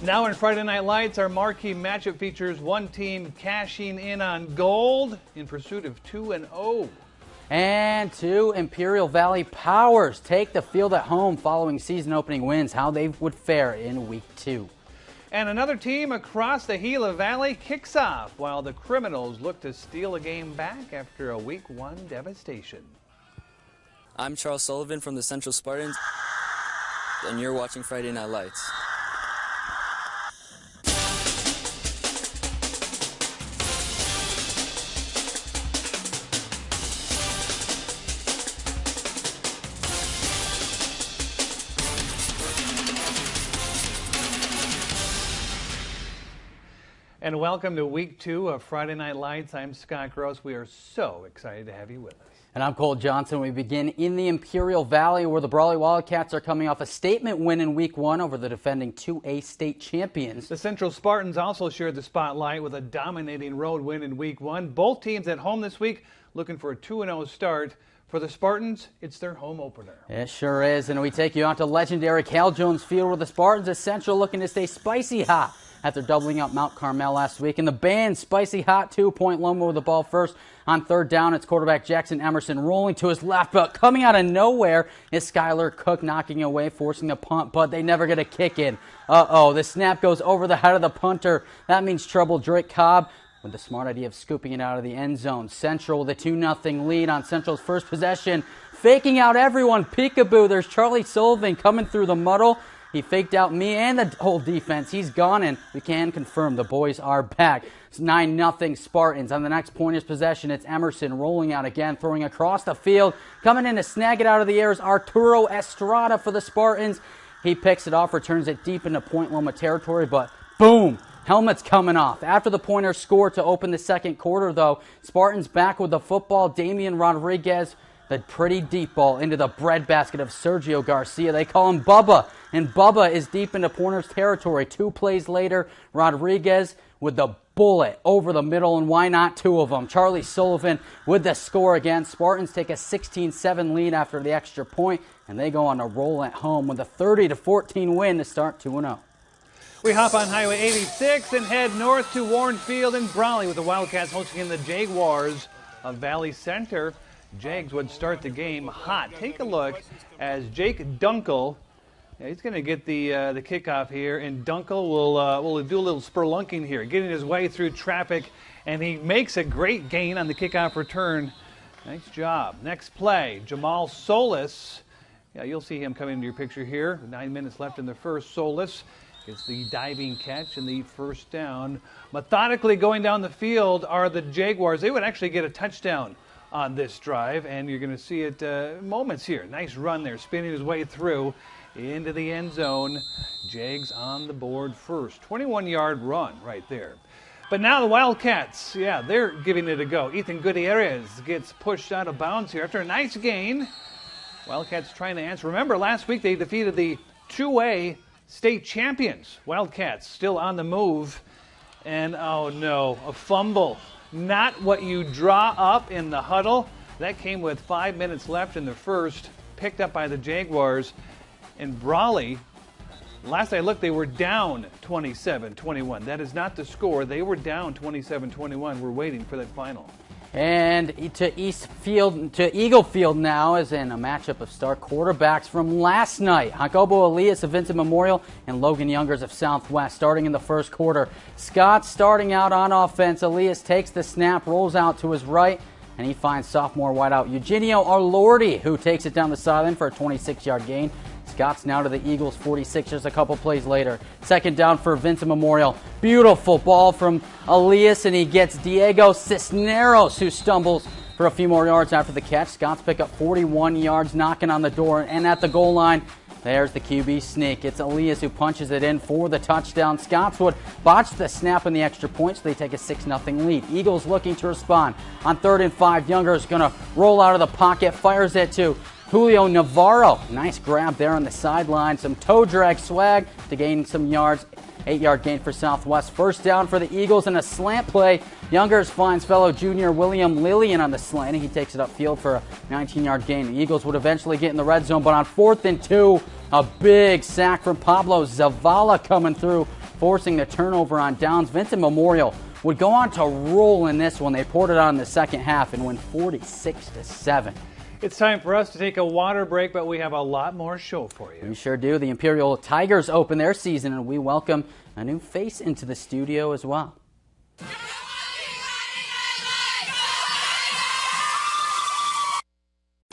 Now in Friday Night Lights, our marquee matchup features one team cashing in on gold in pursuit of 2-0. And two Imperial Valley Powers take the field at home following season opening wins, how they would fare in week 2. And another team across the Gila Valley kicks off while the Criminals look to steal a game back after a week 1 devastation. I'm Charles Sullivan from the Central Spartans, and you're watching Friday Night Lights. And welcome to week 2 of Friday Night Lights. I'm Scott Gross. We are so excited to have you with us. And I'm Cole Johnson. We begin in the Imperial Valley, where the Brawley Wildcats are coming off a statement win in week 1 over the defending 2A state champions. The Central Spartans also shared the spotlight with a dominating road win in week 1. Both teams at home this week looking for a 2-0 start. For the Spartans, it's their home opener. It sure is. And we take you out to legendary Cal Jones Field, where the Spartans are Central looking to stay spicy hot after doubling up Mount Carmel last week. And the band spicy hot 2-point Loma with the ball first. On third down, it's quarterback Jackson Emerson rolling to his left, but coming out of nowhere is Skylar Cook knocking away, forcing the punt, but they never get a kick in. The snap goes over the head of the punter. That means trouble. Drake Cobb with the smart idea of scooping it out of the end zone. Central with a 2-0 lead on Central's first possession. Faking out everyone. Peekaboo. There's Charlie Sullivan coming through the muddle. He faked out me and the whole defense. He's gone, and we can confirm the boys are back. It's 9-0 Spartans. On the next pointer's possession, it's Emerson rolling out again, throwing across the field. Coming in to snag it out of the air is Arturo Estrada for the Spartans. He picks it off, returns it deep into Point Loma territory, but boom! Helmet's coming off. After the pointer scored to open the second quarter, though, Spartans back with the football. Damian Rodriguez, the pretty deep ball into the breadbasket of Sergio Garcia. They call him Bubba, and Bubba is deep into Pointer's territory. 2 plays later, Rodriguez with the bullet over the middle, and why not 2 of them? Charlie Sullivan with the score again. Spartans take a 16-7 lead after the extra point, and they go on a roll at home with a 30-14 win to start 2-0. We hop on Highway 86 and head north to Warren Field in Brawley with the Wildcats hosting the Jaguars of Valley Center. Jags would start the game hot. Take a look as Jake Dunkel, he's going to get the kickoff here, and Dunkel will do a little spelunking here, getting his way through traffic, and he makes a great gain on the kickoff return. Nice job. Next play, Jamal Solis. Yeah, you'll see him coming into your picture here. 9 minutes left in the first. Solis gets the diving catch and the first down. Methodically going down the field are the Jaguars. They would actually get a touchdown on this drive, and you're going to see it moments here. Nice run there, spinning his way through into the end zone. Jags on the board first. 21-yard run right there. But now the Wildcats, they're giving it a go. Ethan Gutierrez gets pushed out of bounds here after a nice gain. Wildcats trying to answer. Remember, last week they defeated the 2A state champions. Wildcats still on the move. And oh no, a fumble. Not what you draw up in the huddle. That came with 5 minutes left in the first, picked up by the Jaguars. And Brawley, last I looked, they were down 27-21. That is not the score. They were down 27-21. We're waiting for that final. And to Eagle Field now, as in a matchup of star quarterbacks from last night. Jacobo Elias of Vincent Memorial and Logan Youngers of Southwest starting in the first quarter. Scott starting out on offense. Elias takes the snap, rolls out to his right, and he finds sophomore wideout Eugenio Arlordi, who takes it down the sideline for a 26-yard gain. Scott's now to the Eagles' 46, just a couple plays later. Second down for Vincent Memorial. Beautiful ball from Elias, and he gets Diego Cisneros, who stumbles for a few more yards after the catch. Scott's pick up 41 yards, knocking on the door, and at the goal line, there's the QB sneak. It's Elias who punches it in for the touchdown. Scots would botch the snap and the extra point, so they take a 6-0 lead. Eagles looking to respond. On 3rd and 5, Younger is going to roll out of the pocket, fires it to Julio Navarro. Nice grab there on the sideline. Some toe drag swag to gain some yards. 8-yard gain for Southwest. First down for the Eagles and a slant play. Youngers finds fellow junior William Lillian on the slant. He takes it upfield for a 19-yard gain. The Eagles would eventually get in the red zone, but on 4th and 2, a big sack from Pablo Zavala coming through forcing the turnover on downs. Vincent Memorial would go on to roll in this one. They poured it on in the second half and win 46-7. It's time for us to take a water break, but we have a lot more show for you. We sure do. The Imperial Tigers open their season, and we welcome a new face into the studio as well.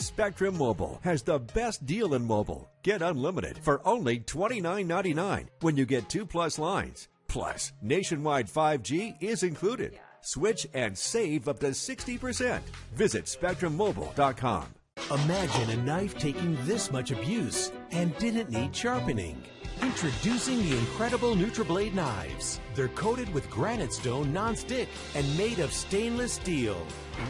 Spectrum Mobile has the best deal in mobile. Get unlimited for only $29.99 when you get 2+ lines. Plus, nationwide 5G is included. Switch and save up to 60%. Visit SpectrumMobile.com. Imagine a knife taking this much abuse and didn't need sharpening. Introducing the incredible NutriBlade knives. They're coated with granite stone non-stick and made of stainless steel,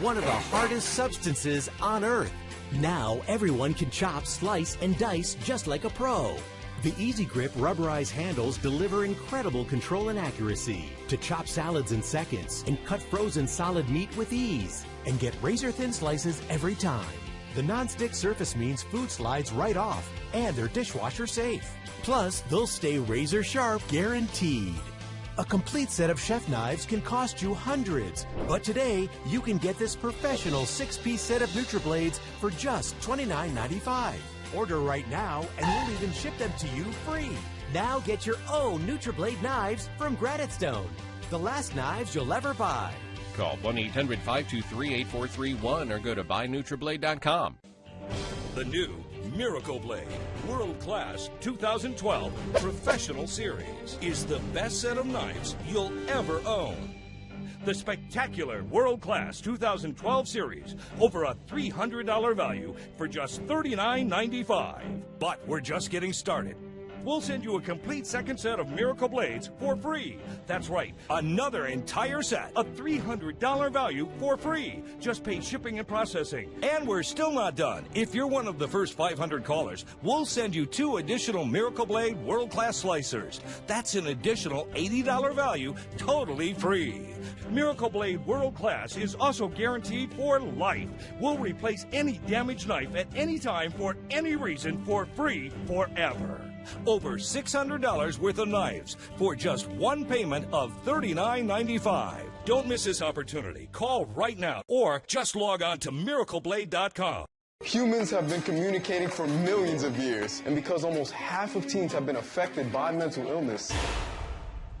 one of the hardest substances on earth. Now everyone can chop, slice, and dice just like a pro. The Easy Grip rubberized handles deliver incredible control and accuracy to chop salads in seconds and cut frozen solid meat with ease and get razor-thin slices every time. The non-stick surface means food slides right off and they're dishwasher safe. Plus, they'll stay razor sharp guaranteed. A complete set of chef knives can cost you hundreds, but today you can get this professional 6-piece set of NutriBlades for just $29.95. Order right now and we'll even ship them to you free. Now get your own NutriBlade knives from Granite Stone, the last knives you'll ever buy. Call 1-800-523-8431 or go to buyNutriBlade.com. The new Miracle Blade World Class 2012 Professional Series is the best set of knives you'll ever own. The spectacular World Class 2012 Series, over a $300 value for just $39.95. But we're just getting started. We'll send you a complete second set of Miracle Blades for free. That's right, another entire set, a $300 value for free. Just pay shipping and processing. And we're still not done. If you're one of the first 500 callers, we'll send you 2 additional Miracle Blade World Class Slicers. That's an additional $80 value, totally free. Miracle Blade World Class is also guaranteed for life. We'll replace any damaged knife at any time for any reason for free forever. Over $600 worth of knives for just one payment of $39.95. Don't miss this opportunity. Call right now or just log on to miracleblade.com. Humans have been communicating for millions of years, and because almost half of teens have been affected by mental illness,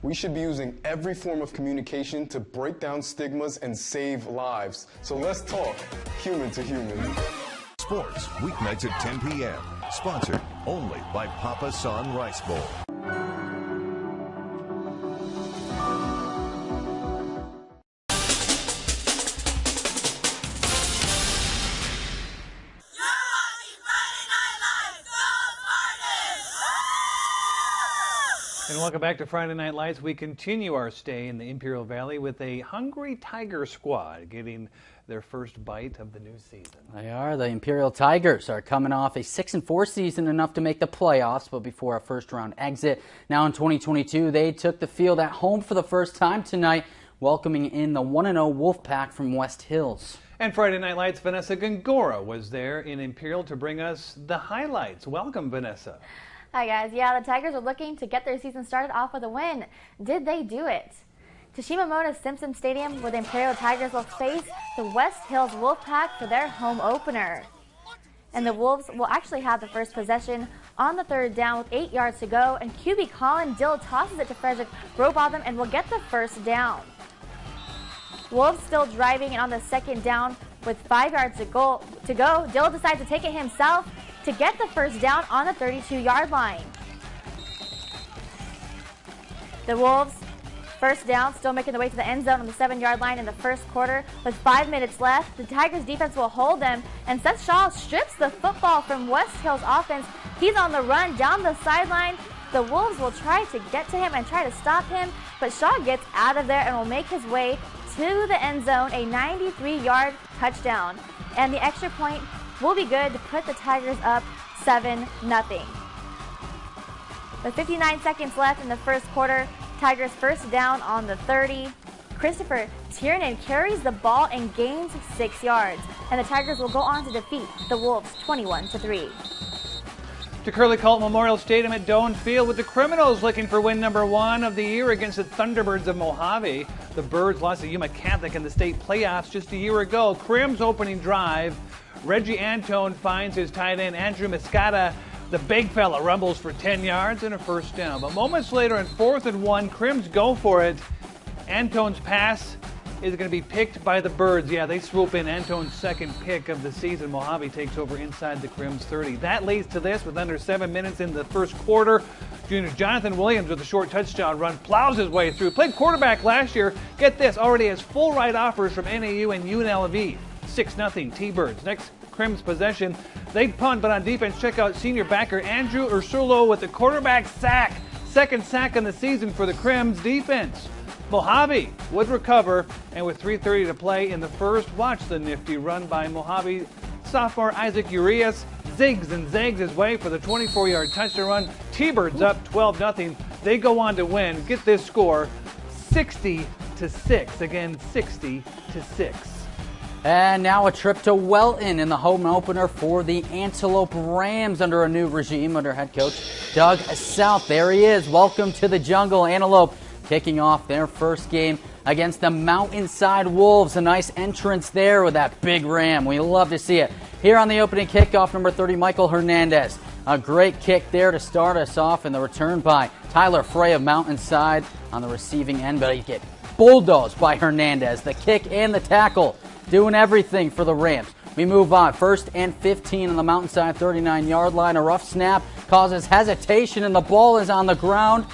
we should be using every form of communication to break down stigmas and save lives. So let's talk human to human. Sports, weeknights at 10 p.m. Sponsored only by Papa San Rice Bowl. And welcome back to Friday Night Lights. We continue our stay in the Imperial Valley with a hungry Tiger squad getting their first bite of the new season. They are. The Imperial Tigers are coming off a 6-4 season, enough to make the playoffs, but before a first-round exit. Now in 2022, they took the field at home for the first time tonight, welcoming in the 1-0 Wolfpack from West Hills. And Friday Night Lights' Vanessa Gongora was there in Imperial to bring us the highlights. Welcome, Vanessa. Hi guys. Yeah, the Tigers are looking to get their season started off with a win. Did they do it? To Shimamoto's Simpson Stadium, where the Imperial Tigers will face the West Hills Wolfpack for their home opener. And the Wolves will actually have the first possession on the 3rd down with 8 yards to go, and QB Colin Dill tosses it to Frederick Robotham and will get the first down. Wolves still driving, and on the 2nd down with 5 yards to go, Dill decides to take it himself to get the first down on the 32-yard line. The Wolves, first down, still making their way to the end zone on the 7-yard line in the first quarter. With 5 minutes left, the Tigers defense will hold them, and Seth Shaw strips the football from West Hills offense. He's on the run down the sideline. The Wolves will try to get to him and try to stop him, but Shaw gets out of there and will make his way to the end zone, a 93-yard touchdown. And the extra point will be good to put the Tigers up 7-0. With 59 seconds left in the first quarter, Tigers first down on the 30. Christopher Tiernan carries the ball and gains 6 yards, and the Tigers will go on to defeat the Wolves 21-3. To Curly Colt Memorial Stadium at Doane Field with the Criminals looking for win number 1 of the year against the Thunderbirds of Mojave. The Birds lost to Yuma Catholic in the state playoffs just a year ago. Crim's opening drive. Reggie Antone finds his tight end Andrew Miscata. The big fella rumbles for 10 yards and a first down. But moments later in 4th and 1, Crims go for it. Antone's pass is going to be picked by the Birds. Yeah, they swoop in. Antone's second pick of the season. Mojave takes over inside the Crims 30. That leads to this with under 7 minutes in the first quarter. Junior Jonathan Williams with a short touchdown run plows his way through. Played quarterback last year. Get this, already has full ride offers from NAU and UNLV. 6-0 T-Birds. Next Crims possession, they punt, but on defense, check out senior backer Andrew Ursulo with the quarterback sack. Second sack on the season for the Crims defense. Mojave would recover, and with 3:30 to play in the first, watch the nifty run by Mojave sophomore Isaac Urias. Zigs and zags his way for the 24-yard touchdown run. T-Birds up 12-0. They go on to win. Get this score, 60-6. Again, 60-6. And now a trip to Welton in the home opener for the Antelope Rams under a new regime under head coach Doug South. There he is. Welcome to the jungle. Antelope kicking off their first game against the Mountainside Wolves. A nice entrance there with that big ram. We love to see it. Here on the opening kickoff, number 30, Michael Hernandez. A great kick there to start us off, and the return by Tyler Frey of Mountainside on the receiving end, but he get bulldozed by Hernandez. The kick and the tackle doing everything for the Rams. We move on. 1st and 15 on the Mountainside 39-yard line. A rough snap causes hesitation, and the ball is on the ground.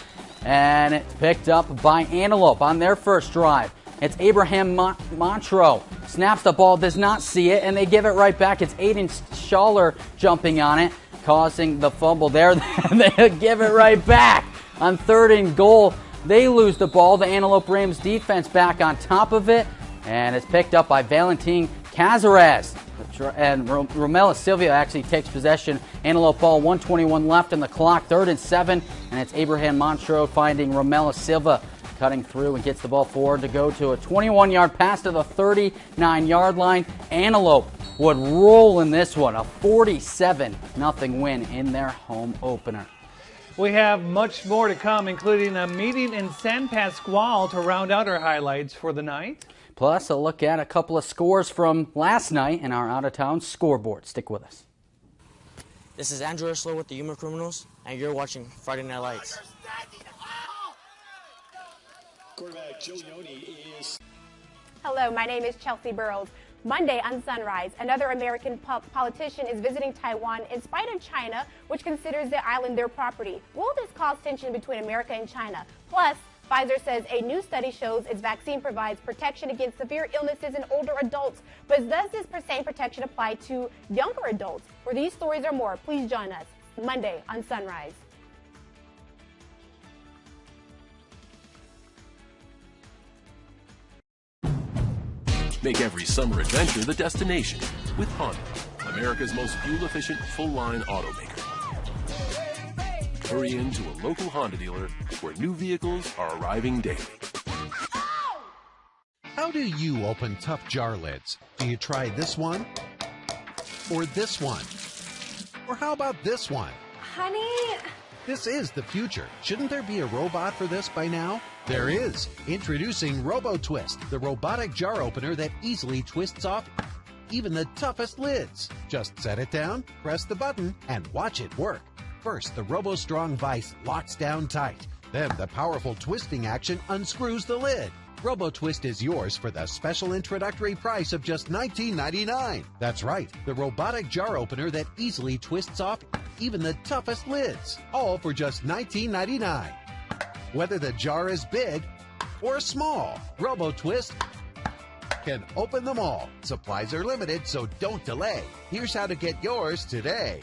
And it's picked up by Antelope on their first drive. It's Abraham Montroe. Snaps the ball, does not see it, and they give it right back. It's Aiden Schaller jumping on it, causing the fumble there. They give it right back. On 3rd and goal, they lose the ball. The Antelope Rams defense back on top of it, and it's picked up by Valentin Cazares. And Romela Silvia actually takes possession. Antelope ball, 1:21 left in the clock, 3rd and 7, and it's Abraham Montroe finding Romela Silva, cutting through and gets the ball forward to go to a 21-yard pass to the 39-yard line. Antelope would roll in this one, a 47-0 win in their home opener. We have much more to come, including a meeting in San Pasqual to round out our highlights for the night. Plus, a look at a couple of scores from last night in our out-of-town scoreboard. Stick with us. This is Andrew Ursula with the Yuma Criminals, and you're watching Friday Night Lights. Quarterback Joe Yoni is... Hello, my name is Chelsea Burrows. Monday on Sunrise, another American politician is visiting Taiwan in spite of China, which considers the island their property. Will this cause tension between America and China? Plus, Pfizer says a new study shows its vaccine provides protection against severe illnesses in older adults. But does this same protection apply to younger adults? For these stories or more, please join us Monday on Sunrise. Make every summer adventure the destination with Honda, America's most fuel-efficient full-line automaker. Hurry into a local Honda dealer where new vehicles are arriving daily. How do you open tough jar lids? Do you try this one? Or this one? Or how about this one? Honey... This is the future. Shouldn't there be a robot for this by now? There is. Introducing RoboTwist, the robotic jar opener that easily twists off even the toughest lids. Just set it down, press the button, and watch it work. First, the RoboStrong vise locks down tight. Then the powerful twisting action unscrews the lid. RoboTwist is yours for the special introductory price of just $19.99. That's right, the robotic jar opener that easily twists off even the toughest lids, all for just $19.99. Whether the jar is big or small, RoboTwist can open them all. Supplies are limited, so don't delay. Here's how to get yours today.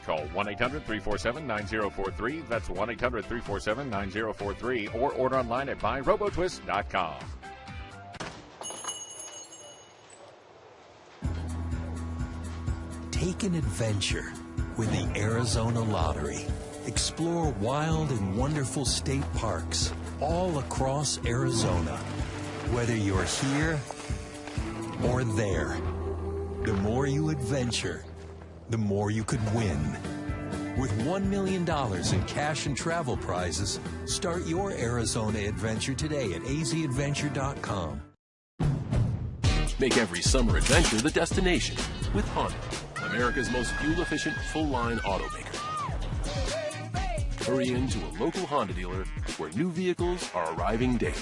Call 1-800-347-9043. That's 1-800-347-9043. Or order online at buyrobotwist.com. Take an adventure with the Arizona Lottery. Explore wild and wonderful state parks all across Arizona. Whether you're here or there, the more you adventure, the more you could win. With $1 million in cash and travel prizes, start your Arizona adventure today at azadventure.com. Make every summer adventure the destination with Honda, America's most fuel-efficient full-line automaker. Hurry into a local Honda dealer where new vehicles are arriving daily.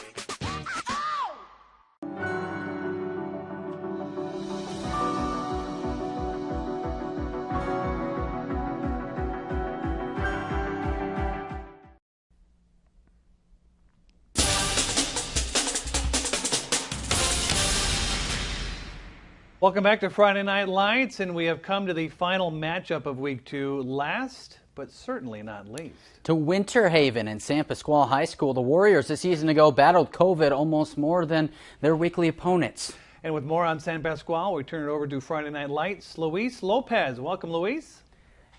Welcome back to Friday Night Lights, and we have come to the final matchup of Week 2. Last, but certainly not least. To Winter Haven and San Pasqual High School, the Warriors a season ago battled COVID almost more than their weekly opponents. And with more on San Pasqual, we turn it over to Friday Night Lights. Luis Lopez. Welcome, Luis.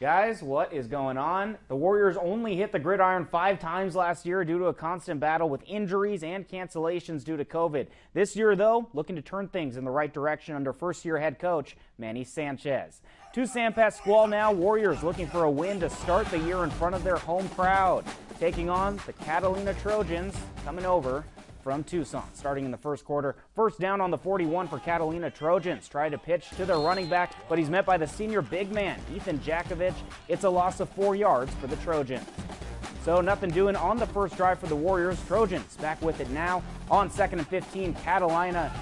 Guys, what is going on? The Warriors only hit the gridiron 5 times last year due to a constant battle with injuries and cancellations due to COVID. This year, though, looking to turn things in the right direction under first-year head coach Manny Sanchez. To San Pasqual now, Warriors looking for a win to start the year in front of their home crowd, taking on the Catalina Trojans coming over from Tucson. Starting in the first quarter, first down on the 41 for Catalina Trojans. Try to pitch to their running back, but he's met by the senior big man, Ethan Jakovich. It's a loss of 4 yards for the Trojans. So nothing doing on the first drive for the Warriors. Trojans back with it now on 2nd and 15. Catalina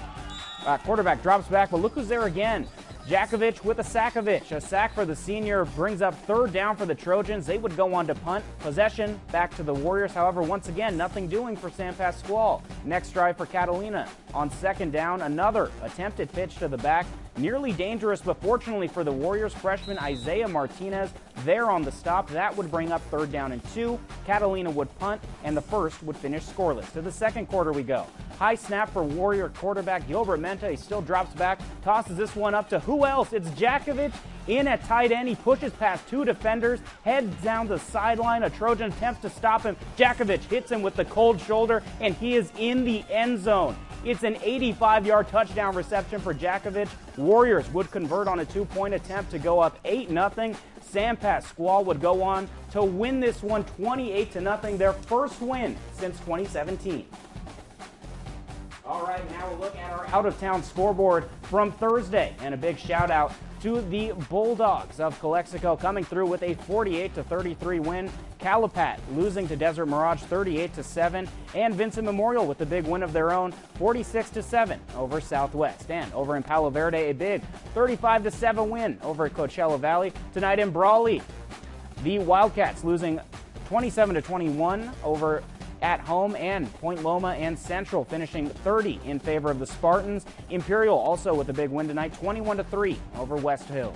quarterback drops back, but look who's there again. Jakovich with a Sakovic. A sack for the senior brings up 3rd down for the Trojans. They would go on to punt. Possession back to the Warriors. However, once again, nothing doing for San Pasqual. Next drive for Catalina. On 2nd down, another attempted pitch to the back. Nearly dangerous, but fortunately for the Warriors, freshman Isaiah Martinez there on the stop. That would bring up 3rd down and 2. Catalina would punt, and the first would finish scoreless. To the second quarter we go. High snap for Warrior quarterback Gilbert Menta. He still drops back, tosses this one up to who else? It's Jakovich in at tight end. He pushes past 2 defenders, heads down the sideline. A Trojan attempts to stop him. Jakovich hits him with the cold shoulder, and he is in the end zone. It's an 85-yard touchdown reception for Jakovich. Warriors would convert on a 2-point attempt to go up 8-0. San Pasqual would go on to win this one 28-0, their first win since 2017. All right, now we'll look at our out-of-town scoreboard from Thursday, and a big shout-out to the Bulldogs of Calexico coming through with a 48-33 win. Calipat losing to Desert Mirage 38-7, and Vincent Memorial with a big win of their own, 46-7 over Southwest. And over in Palo Verde, a big 35-7 win over at Coachella Valley. Tonight in Brawley, the Wildcats losing 27-21 over at home, and Point Loma and Central finishing 30 in favor of the Spartans. Imperial also with a big win tonight, 21-3 over West Hills.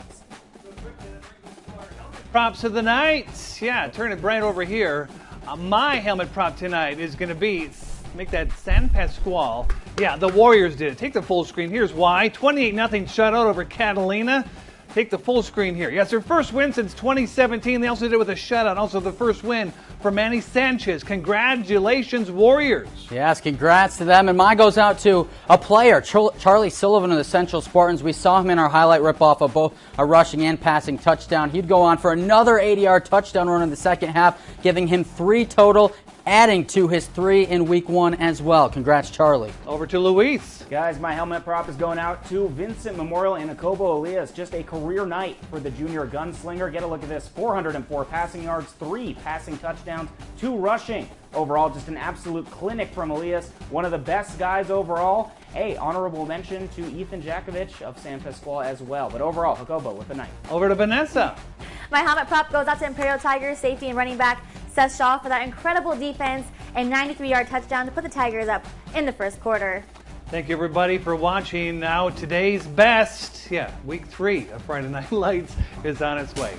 Props of the night. Yeah, turn it right over here. My helmet prop tonight is going to be, make that San Pasqual. Yeah, the Warriors did it. Take the full screen. Here's why. 28-0 shutout over Catalina. Take the full screen here. Yes, their first win since 2017. They also did it with a shutout. Also the first win for Manny Sanchez. Congratulations, Warriors. Yes, congrats to them. And mine goes out to a player, Charlie Sullivan of the Central Spartans. We saw him in our highlight ripoff of both a rushing and passing touchdown. He'd go on for another 80-yard touchdown run in the second half, giving him 3 total, adding to his 3 in week 1 as well. Congrats, Charlie. Over to Luis. Guys, my helmet prop is going out to Vincent Memorial and Akobo Elias. Just a career night for the junior gunslinger. Get a look at this. 404 passing yards, 3 passing touchdowns, 2 rushing. Overall, just an absolute clinic from Elias. One of the best guys overall. Hey, honorable mention to Ethan Jakovich of San Pasqual as well. But overall, Akobo with the night. Over to Vanessa. My helmet prop goes out to Imperial Tigers safety and running back Seth Shaw for that incredible defense and 93-yard touchdown to put the Tigers up in the first quarter. Thank you, everybody, for watching. Now, today's best, week 3 of Friday Night Lights is on its way.